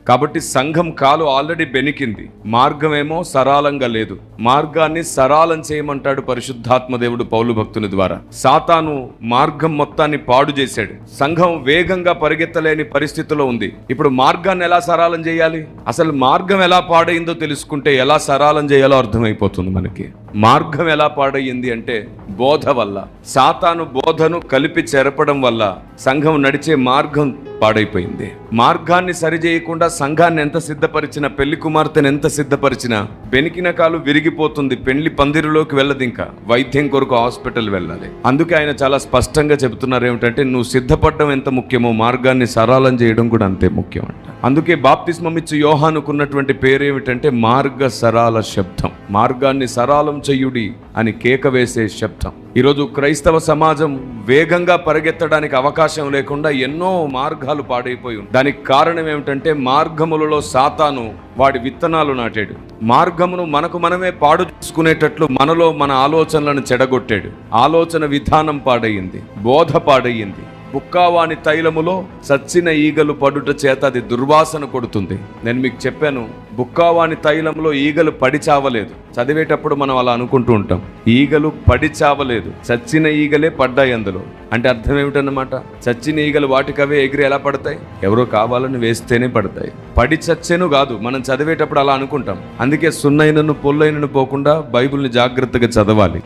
కాబట్టి సంఘం కాలు ఆల్రెడీ బెనికింది, మార్గమేమో సరాలంగా లేదు. మార్గాన్ని సరాలం చేయమంటాడు పరిశుద్ధాత్మ దేవుడు పౌలు భక్తుని ద్వారా. సాతాను మార్గం మొత్తాన్ని పాడు చేశాడు. సంఘం వేగంగా పరిగెత్తలేని పరిస్థితిలో ఉంది. ఇప్పుడు మార్గాన్ని ఎలా సరాలం చేయాలి? అసలు మార్గం ఎలా పాడైందో తెలుసుకుంటే ఎలా సరాలం చేయాలో అర్థమైపోతుంది మనకి. మార్గం ఎలా పాడయింది అంటే బోధ వల్ల, సాతాను బోధను కలిపి చెరపడం వల్ల సంఘం నడిచే మార్గం పాడైపోయింది. మార్గాన్ని సరిచేయకుండా సంఘాన్ని ఎంత సిద్ధపరిచినా, పెళ్లి కుమార్తెను ఎంత సిద్ధపరిచినా బెనికిన కాలు విరిగిపోతుంది. పెళ్లి పందిరిలోకి వెళ్ళదు, ఇంకా వైద్యం కొరకు హాస్పిటల్ వెళ్ళాలి. అందుకే ఆయన చాలా స్పష్టంగా చెబుతున్నారు ఏమిటంటే, నువ్వు సిద్ధపడడం ఎంత ముఖ్యమో మార్గాన్ని సరళం చేయడం కూడా అంతే ముఖ్యం అంట. అందుకే బాప్తిస్మం ఇచ్చి యోహానుకున్నటువంటి పేరు ఏమిటంటే మార్గ సరాల శబ్దం. మార్గాన్ని సరాలం చెయ్యుడి అని కేక వేసే శబ్దం. ఈరోజు క్రైస్తవ సమాజం వేగంగా పరిగెత్తడానికి అవకాశం లేకుండా ఎన్నో మార్గాలు పాడైపోయి ఉన్నాయి. దానికి కారణం ఏమిటంటే మార్గములలో సాతాను వాడి విత్తనాలు నాటాడు. మార్గమును మనకు మనమే పాడు చేసుకునేటట్లు మనలో మన ఆలోచనలను చెడగొట్టాడు. ఆలోచన విధానం పాడయింది, బోధ పాడయింది. బుక్కావాని తైలములో చచ్చిన ఈగలు పడుట చేత అది దుర్వాసన కొడుతుంది. నేను మీకు చెప్పాను, బుక్కావాని తైలంలో ఈగలు పడి చావలేదు. చదివేటప్పుడు మనం అలా అనుకుంటూ ఉంటాం, ఈగలు పడి చావలేదు, చచ్చిన ఈగలే పడ్డాయి అందులో. అంటే అర్థం ఏమిటన్నమాట? చచ్చిన ఈగలు వాటికవే ఎగిరి ఎలా పడతాయి? ఎవరో కావాలని వేస్తేనే పడతాయి. పడి చచ్చెను కాదు, మనం చదివేటప్పుడు అలా అనుకుంటాం. అందుకే సున్నైనను పొల్లైనను పోకుండా బైబిల్ని జాగ్రత్తగా చదవాలి.